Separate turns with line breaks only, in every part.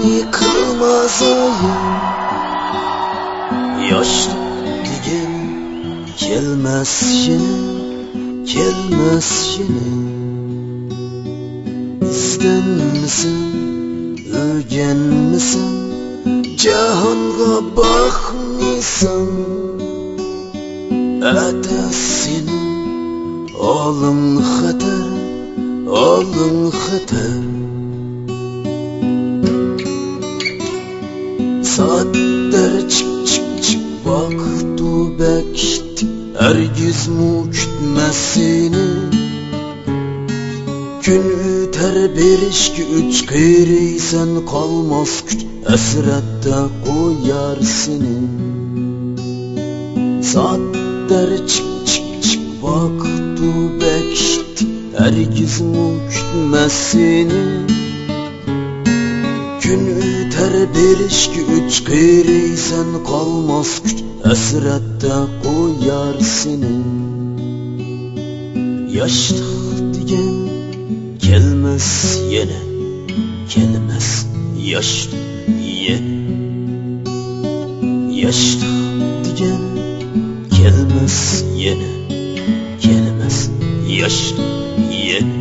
yıkılmaz ayım. Yaşlı digen gelmez yine, gelmez yine. İstenmisin, öğrenmisin, cahanga bakmıysan. Ata senin alın xatar, alın xatar. Saatler çık çık çık vaktu bekti, hergiz mu kütmez seni. Gün öter berişki üç kıyrıysan kalmaz küt, esrette koyar seni. Saatler çık çık çık vaktu bekti, hergiz mu kütmez seni. Gün öter berişki üç kıyrıysan kalmaz küt, esrette koyar seni. Yaşlık digen gelmez yine, gelmez yaşlı yine. Yaşlı digen gelmez yine, gelmez yaşlı yine.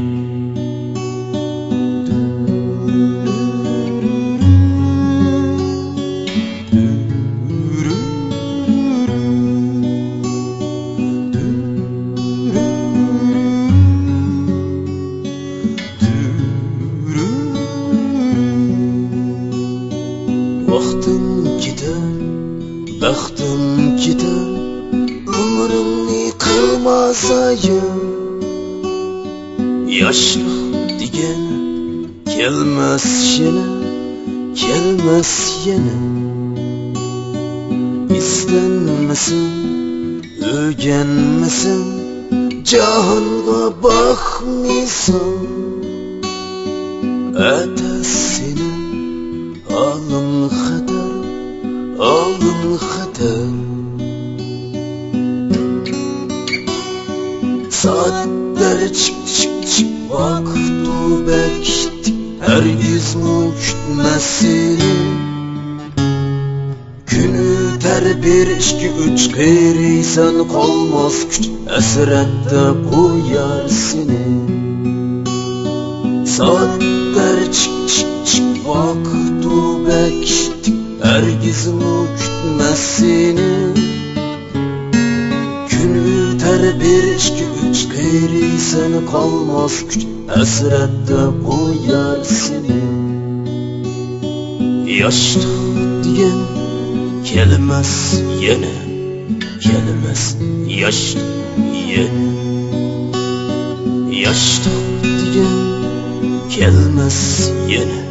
Vaktin gider, baktın gider, ömrün yıkılmaz ayım. Yaşlık digen gelmez yine, gelmez yine. İstenmesin, öğrenmesin, cahanga bakmıysan. Ata senin alın xatar, alın xatar. Saatler çık çık çık vaktu bekti, hergiz mu kütmez seni. Gün öter berişki üç kıyrıysan kalmaz küt, esrette koyar seni. Saatler çık çık çık vaktu bekti, hergiz mu kütmez seni. Gün öter berişki üç kıyrıysan kalmaz küt, esrette koyar seni. Yaşlık diyen gelmez yine, gelmez yaşlı yine. Yaşlık diyen gelmez yine,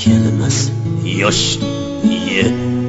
gelmez yaşlı yine.